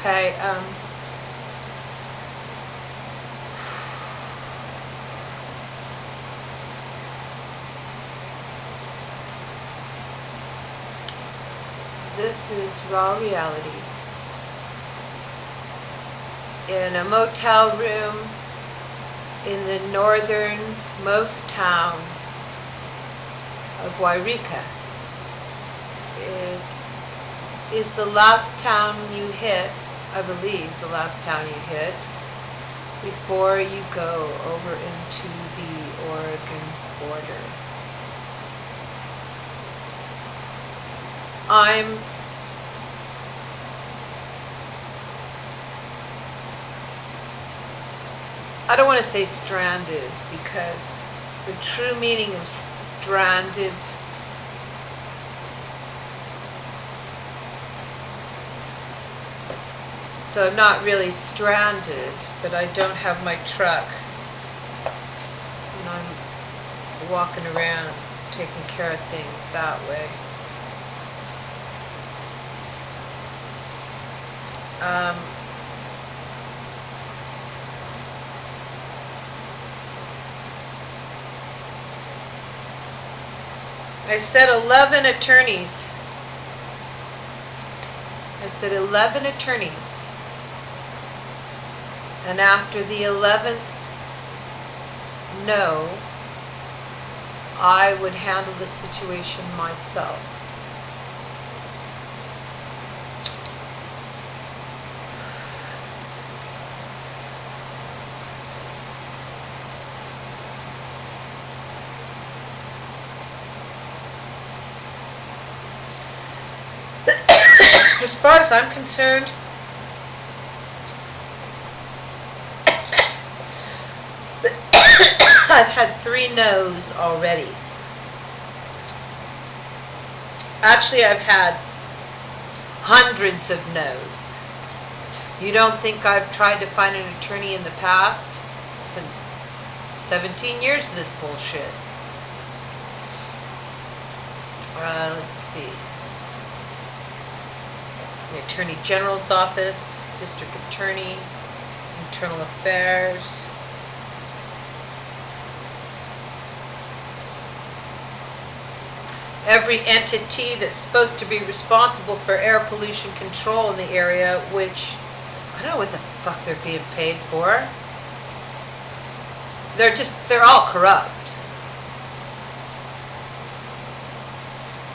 Okay. This is raw reality. In a motel room in the northernmost town of Wairika. It is the last town you hit, I believe, the last town you hit, before you go over into the Oregon border. I don't want to say stranded, because the true meaning of stranded so I'm not really stranded, but I don't have my truck, and I'm walking around taking care of things that way. I said 11 attorneys. I said 11 attorneys. And after the 11th no, I would handle the situation myself. As far as I'm concerned, I've had 3 no's already. Actually, I've had hundreds of no's. You don't think I've tried to find an attorney in the past? It's been 17 years of this bullshit. Let's see. The Attorney General's office, District Attorney, Internal Affairs. Every entity that's supposed to be responsible for air pollution control in the area, which I don't know what the fuck they're being paid for. They're all corrupt.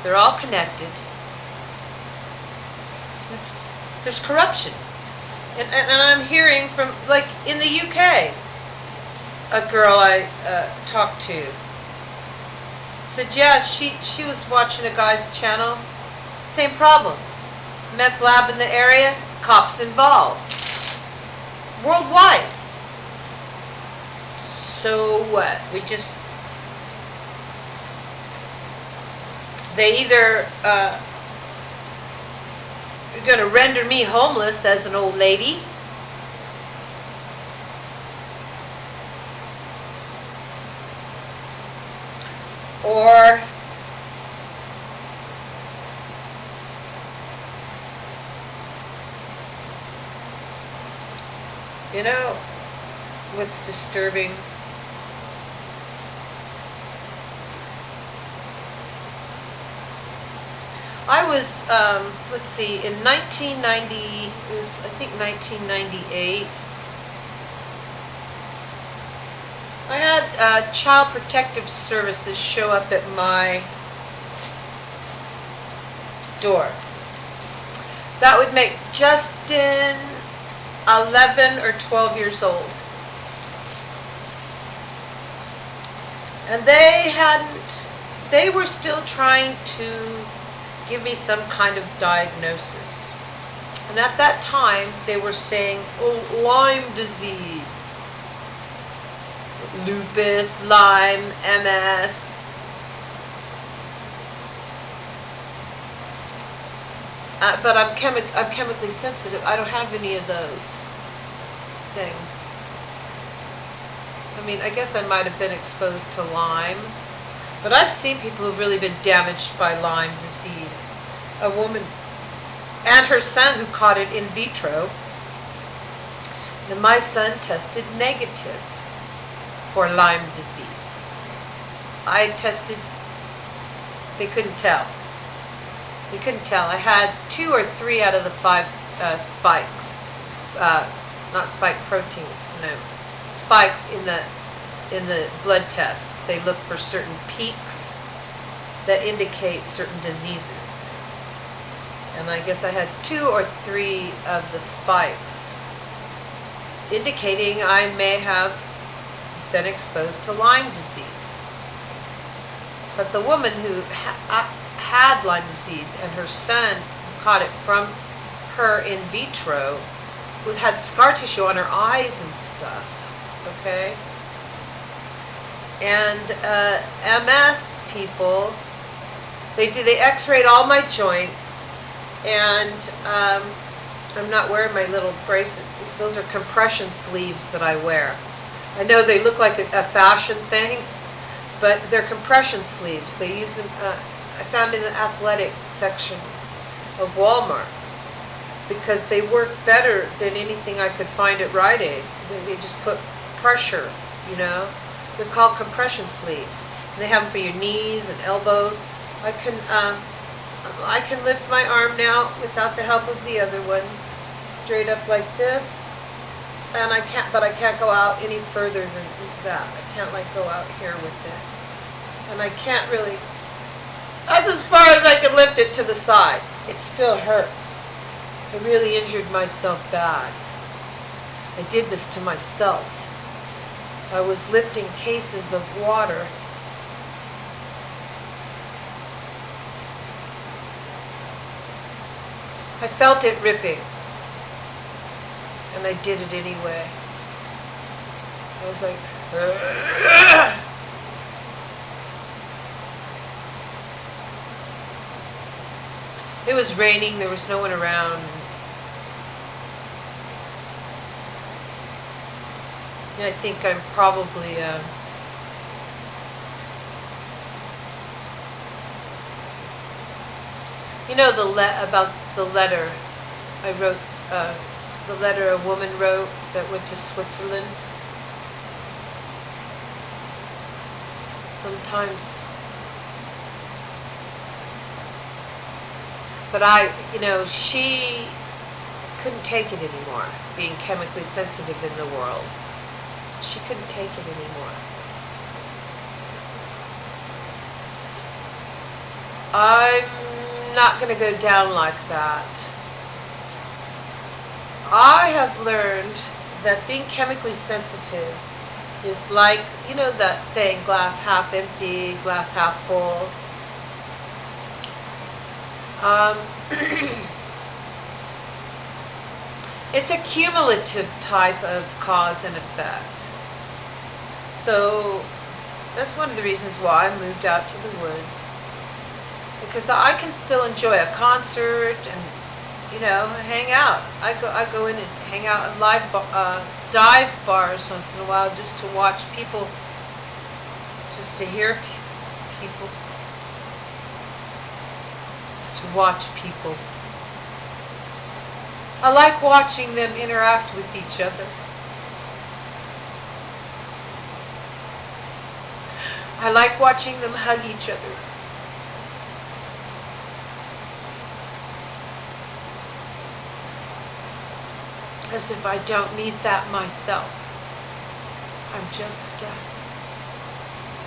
They're all connected. There's corruption. And I'm hearing from, like, in the UK, a girl I talked to said, yeah, she was watching a guy's channel, same problem. Meth lab in the area, cops involved. Worldwide. So what? They either are going to render me homeless as an old lady, or you know what's disturbing? I was, let's see, in 1990, it was, I think 1998, I had Child Protective Services show up at my door. That would make Justin 11 or 12 years old. And they were still trying to give me some kind of diagnosis. And at that time, they were saying, oh, Lyme disease, lupus, Lyme, MS. But I'm chemically sensitive. I don't have any of those things. I mean, I guess I might have been exposed to Lyme. But I've seen people who've really been damaged by Lyme disease. A woman and her son, who caught it in vitro. And my son tested negative for Lyme disease. I tested, they couldn't tell. They couldn't tell. I had 2 or 3 out of the 5 spikes, not spike proteins, no, spikes in the blood test. They look for certain peaks that indicate certain diseases. And I guess I had 2 or 3 of the spikes, indicating I may have been exposed to Lyme disease. But the woman who had Lyme disease and her son caught it from her in vitro, who had scar tissue on her eyes and stuff, okay? And MS people, they x-rayed all my joints, and I'm not wearing my little bracelet. Those are compression sleeves that I wear. I know they look like a fashion thing, but they're compression sleeves. They use them, I found in the athletic section of Walmart, because they work better than anything I could find at Rite Aid. They just put pressure, you know. They're called compression sleeves. And they have them for your knees and elbows. I can lift my arm now without the help of the other one, straight up like this. And I can't go out any further than that. I can't like go out here with it. And I can't really, that's as far as I can lift it to the side. It still hurts. I really injured myself bad. I did this to myself. I was lifting cases of water. I felt it ripping, and I did it anyway. I was like, ugh. It was raining, there was no one around. I think I'm probably you know about the letter I wrote, the letter a woman wrote that went to Switzerland. Sometimes, but she couldn't take it anymore, being chemically sensitive in the world. She couldn't take it anymore. I'm not going to go down like that. I have learned that being chemically sensitive is like, you know that saying, glass half empty, glass half full. It's a cumulative type of cause and effect. So that's one of the reasons why I moved out to the woods, because I can still enjoy a concert and hang out. I go in and hang out in dive bars once in a while, just to watch people, just to hear people, just to watch people. I like watching them interact with each other. I like watching them hug each other. As if I don't need that myself. I'm just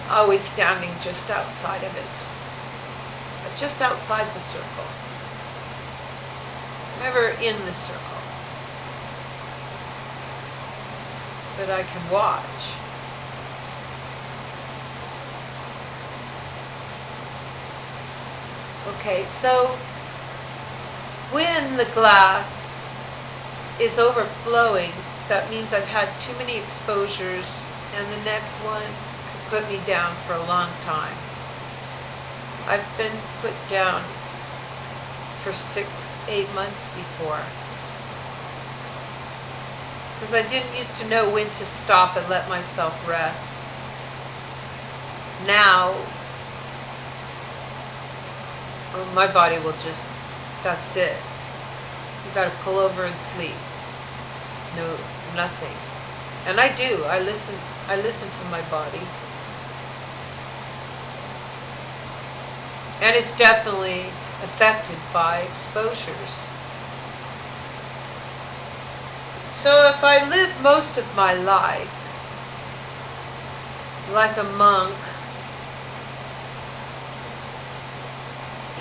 always standing just outside of it. But just outside the circle. Never in the circle. But I can watch. Okay, so when the glass is overflowing, that means I've had too many exposures, and the next one could put me down for a long time. I've been put down for 6-8 months before, because I didn't used to know when to stop and let myself rest. Now my body will just, that's it. You got to pull over and sleep. No, nothing. And I do. I listen to my body. And it's definitely affected by exposures. So if I live most of my life like a monk,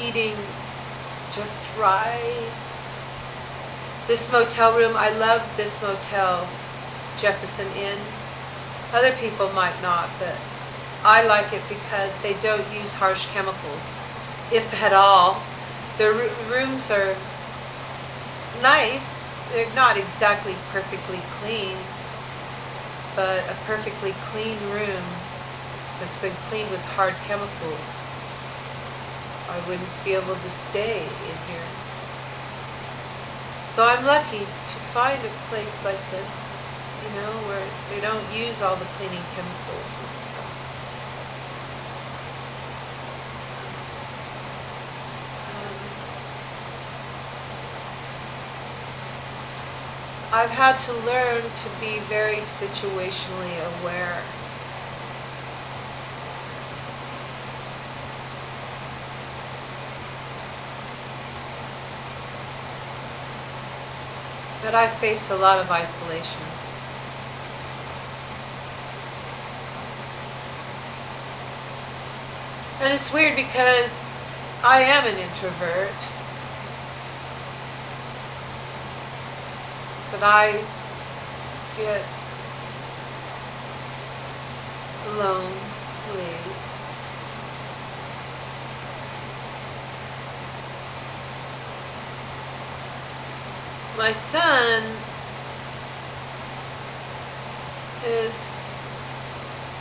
eating just right. This motel room, I love this motel, Jefferson Inn. Other people might not, but I like it because they don't use harsh chemicals, if at all. The rooms are nice. They're not exactly perfectly clean, but a perfectly clean room that's been cleaned with hard chemicals, I wouldn't be able to stay in here. So I'm lucky to find a place like this, where they don't use all the cleaning chemicals and stuff. I've had to learn to be very situationally aware. But I faced a lot of isolation. And it's weird because I am an introvert. But I get lonely. My son is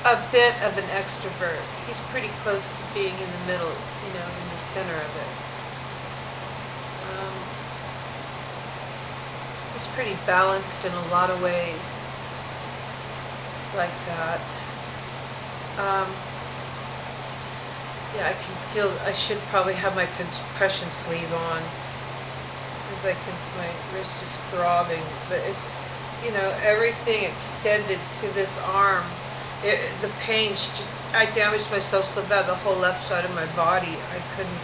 a bit of an extrovert. He's pretty close to being in the middle, in the center of it. He's pretty balanced in a lot of ways, like that. I can feel. I should probably have my compression sleeve on, because my wrist is throbbing. But it's, everything extended to this arm. The pain. I damaged myself so bad. The whole left side of my body. I couldn't.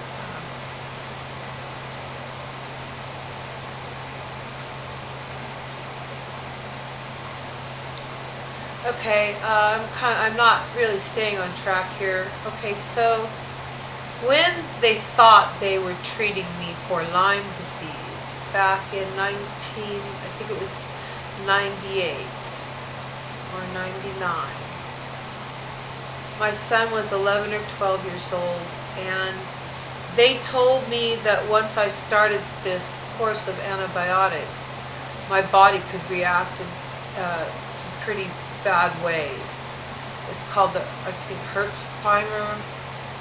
Okay, I'm not really staying on track here. Okay, so when they thought they were treating me for Lyme disease back in I think it was 98 or 99, my son was 11 or 12 years old, and they told me that once I started this course of antibiotics, my body could react in some pretty bad ways. It's called I think Herxheimer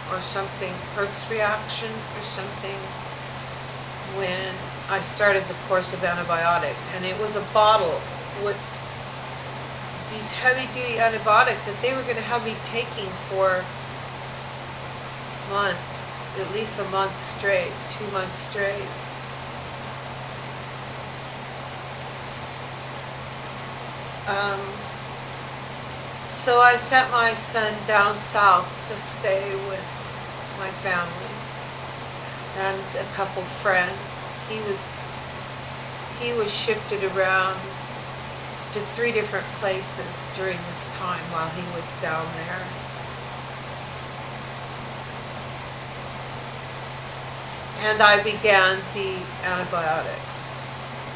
or something, Herx reaction or something, when I started the course of antibiotics. And it was a bottle with these heavy-duty antibiotics that they were going to have me taking for at least a month straight, 2 months straight. So I sent my son down south to stay with my family and a couple friends. He was shifted around to 3 different places during this time while he was down there. And I began the antibiotics.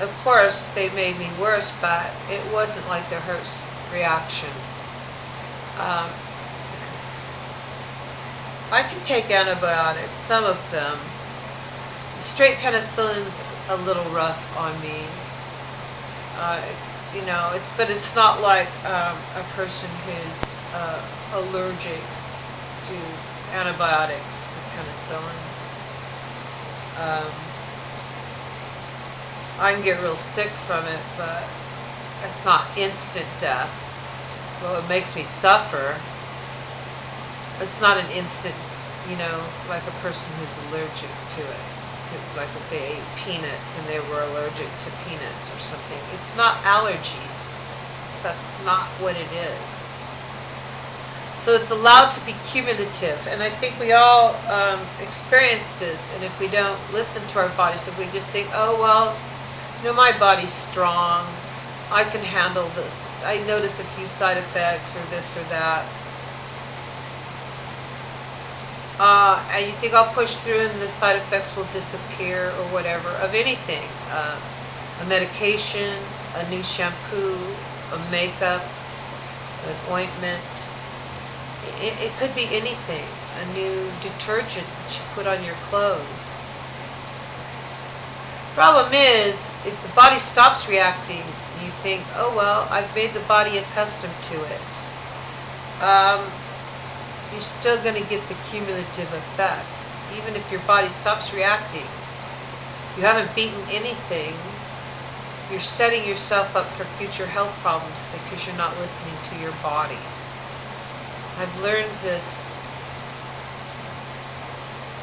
Of course, they made me worse, but it wasn't like the Herx reaction. I can take antibiotics, some of them. Straight penicillin's a little rough on me. But it's not like a person who's allergic to antibiotics or penicillin. I can get real sick from it, but it's not instant death. Well, it makes me suffer. It's not an instant, like a person who's allergic to it. like if they ate peanuts and they were allergic to peanuts or something. It's not allergies. That's not what it is. So it's allowed to be cumulative, and I think we all experience this, and if we don't listen to our bodies, if we just think, oh, well, my body's strong, I can handle this, I notice a few side effects or this or that, and you think I'll push through and the side effects will disappear or whatever, of anything, a medication, a new shampoo, a makeup, an ointment. It could be anything, a new detergent that you put on your clothes. Problem is, if the body stops reacting, you think, oh well, I've made the body accustomed to it. You're still going to get the cumulative effect. Even if your body stops reacting, you haven't beaten anything, you're setting yourself up for future health problems because you're not listening to your body. I've learned this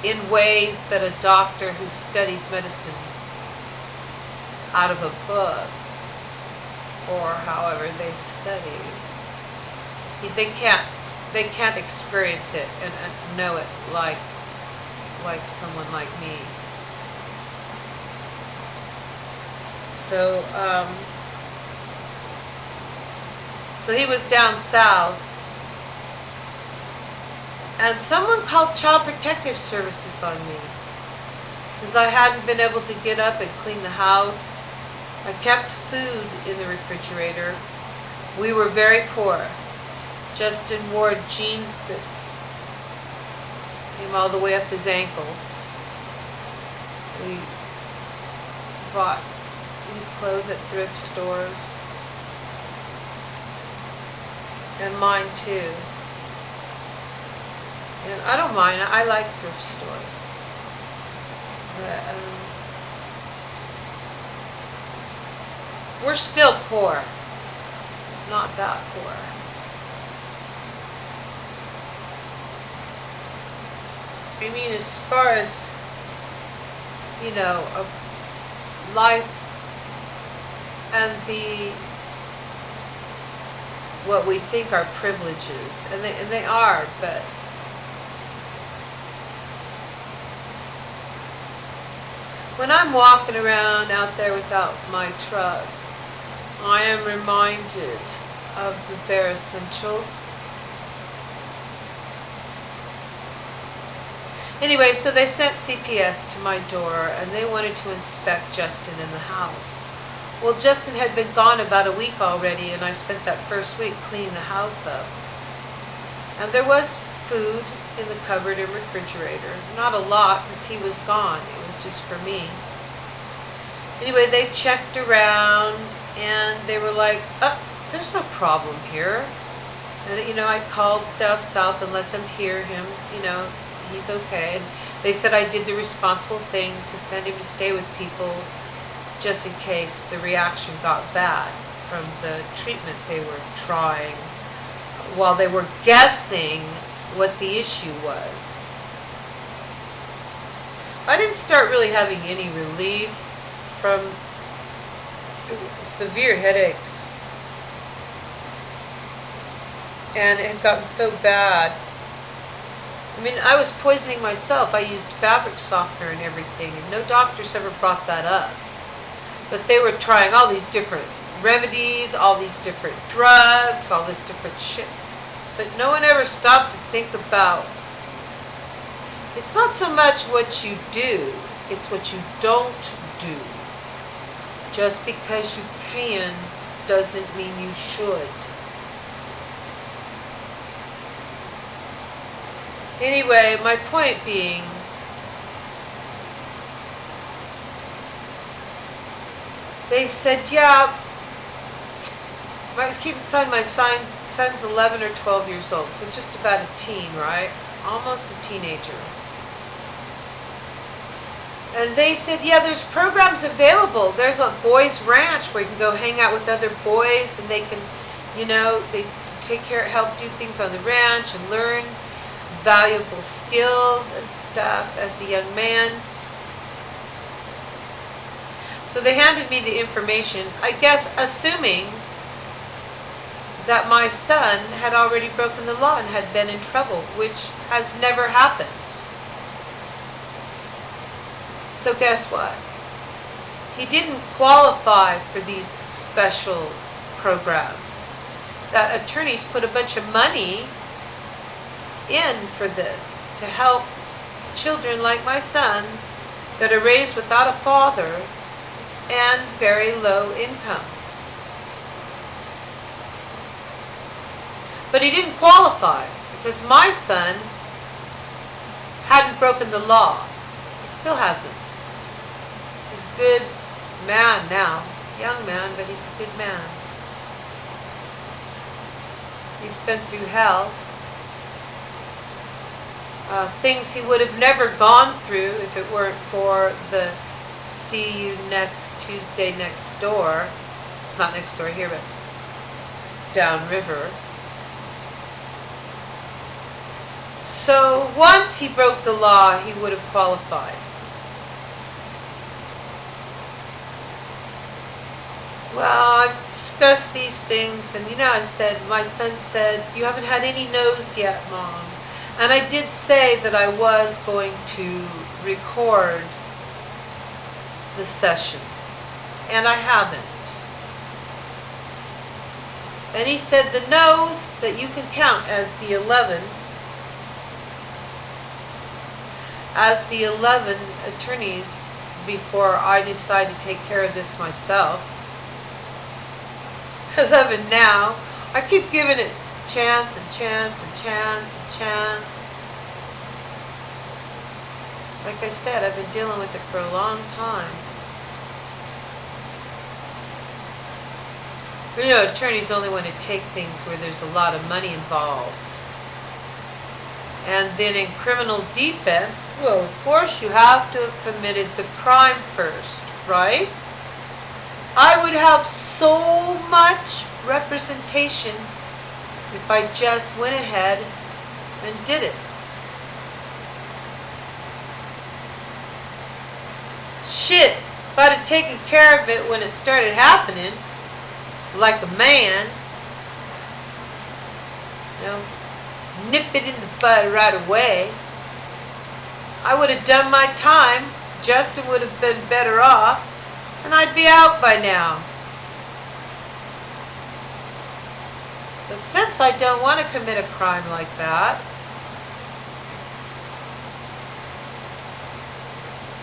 in ways that a doctor who studies medicine out of a book, or however they study, they can't experience it and know it like someone like me. So he was down south, and someone called Child Protective Services on me because I hadn't been able to get up and clean the house. I kept food in the refrigerator. We were very poor. Justin wore jeans that came all the way up his ankles. We bought these clothes at thrift stores. And mine too. And I don't mind. I like thrift stores. But, we're still poor. Not that poor. I mean, as far as, of life and what we think are privileges, and they are, but when I'm walking around out there without my truck, I am reminded of the bare essentials. Anyway, so they sent CPS to my door, and they wanted to inspect Justin in the house. Well, Justin had been gone about a week already, and I spent that first week cleaning the house up. And there was food in the cupboard and refrigerator. Not a lot, because he was gone. It was just for me. Anyway, they checked around, and they were like, there's no problem here. And, I called down south and let them hear him, he's okay. And they said I did the responsible thing to send him to stay with people just in case the reaction got bad from the treatment they were trying while they were guessing what the issue was. I didn't start really having any relief from severe headaches, and it had gotten so bad. I mean, I was poisoning myself. I used fabric softener and everything, and no doctors ever brought that up. But they were trying all these different remedies, all these different drugs, all this different shit. But no one ever stopped to think about, it's not so much what you do, it's what you don't do. Just because you can doesn't mean you should. Anyway, my point being, they said, yeah, keep in mind my son's 11 or 12 years old, so just about a teen, right? Almost a teenager. And they said, yeah, there's programs available. There's a boys' ranch where you can go hang out with other boys, and they can, they help do things on the ranch and learn valuable skills and stuff as a young man. So they handed me the information, I guess assuming that my son had already broken the law and had been in trouble, which has never happened. So guess what? He didn't qualify for these special programs. That attorneys put a bunch of money in for this to help children like my son that are raised without a father and very low income. But he didn't qualify because my son hadn't broken the law. He still hasn't. He's a good man now. Young man, but he's a good man. He's been through hell. Things he would have never gone through if it weren't for the see you next Tuesday next door. It's not next door here, but downriver. So once he broke the law, he would have qualified. Well, I've discussed these things, and I said, my son said, you haven't had any no's yet, Mom. And I did say that I was going to record the sessions, and I haven't. And he said the no's that you can count as the 11 attorneys before I decide to take care of this myself. As of it now, I keep giving it chance and chance and chance and chance. Like I said, I've been dealing with it for a long time. Attorneys only want to take things where there's a lot of money involved. And then in criminal defense, well, of course you have to have committed the crime first, right? I would have so much representation if I just went ahead and did it. Shit, if I'd have taken care of it when it started happening, like a man, nip it in the bud right away, I would have done my time, Justin would have been better off, and I'd be out by now. But since I don't want to commit a crime like that,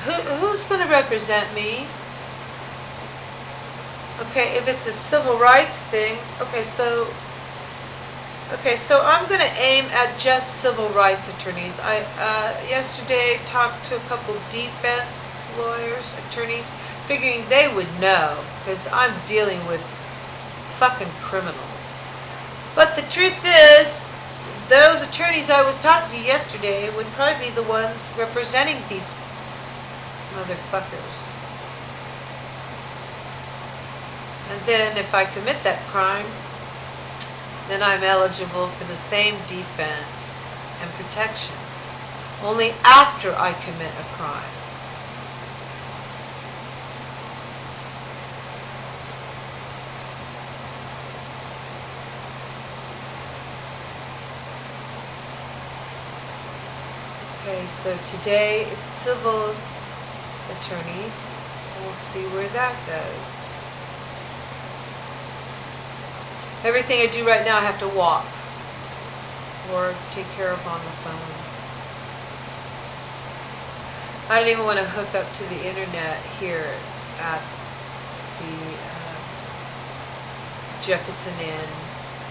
who's going to represent me? Okay, if it's a civil rights thing, okay, so I'm going to aim at just civil rights attorneys. I yesterday talked to a couple defense lawyers, attorneys, figuring they would know, because I'm dealing with fucking criminals. But the truth is, those attorneys I was talking to yesterday would probably be the ones representing these motherfuckers. And then if I commit that crime, then I'm eligible for the same defense and protection, only after I commit a crime. Okay, so today it's civil attorneys. We'll see where that goes. Everything I do right now I have to walk or take care of on the phone. I don't even want to hook up to the internet here at the Jefferson Inn.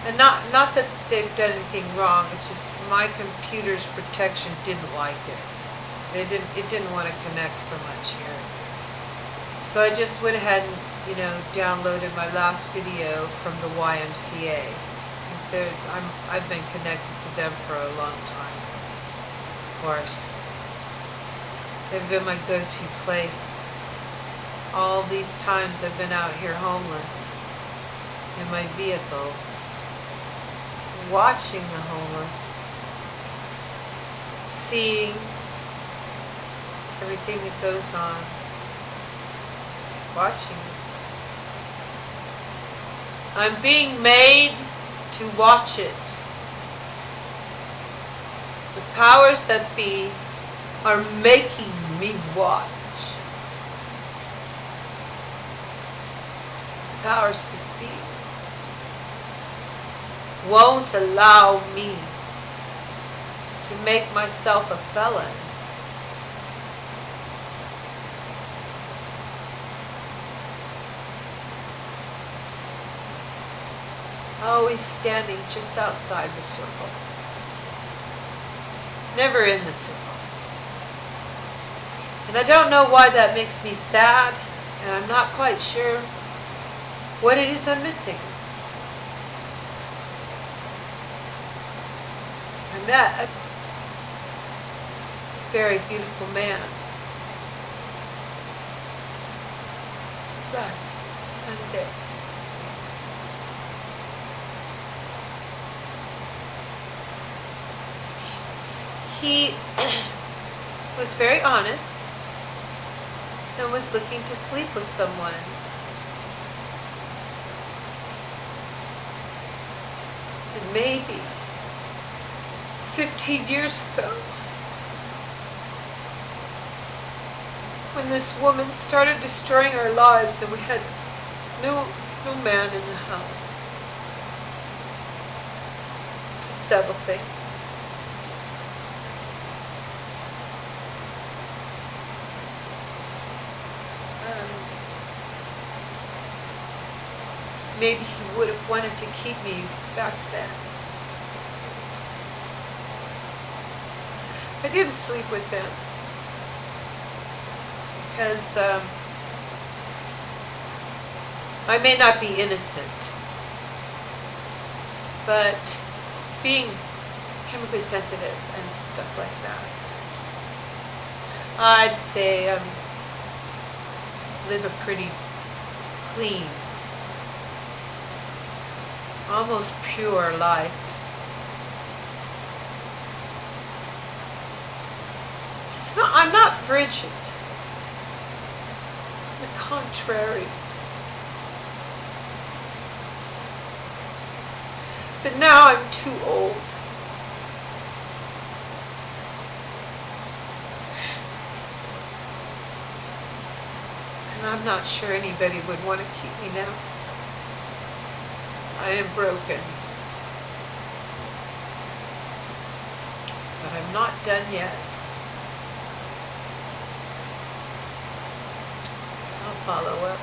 And not that they've done anything wrong, it's just my computer's protection didn't like it. It didn't want to connect so much here. So I just went ahead and, downloaded my last video from the YMCA. I've been connected to them for a long time. Of course. They've been my go-to place. All these times I've been out here homeless in my vehicle, watching the homeless, seeing everything that goes on. watching me. I'm being made to watch it. The powers that be are making me watch. The powers that be won't allow me to make myself a felon. Always standing just outside the circle. Never in the circle. And I don't know why that makes me sad, and I'm not quite sure what it is I'm missing. I met a very beautiful man last Sunday. He was very honest and was looking to sleep with someone. And maybe 15 years ago, when this woman started destroying our lives and we had no man in the house to settle things. Maybe he would have wanted to keep me back then. I didn't sleep with them because I may not be innocent, but being chemically sensitive and stuff like that, I'd say live a pretty clean, almost pure life. I'm not frigid. The contrary. But now I'm too old. And I'm not sure anybody would want to keep me now. I am broken. But I'm not done yet. I'll follow up.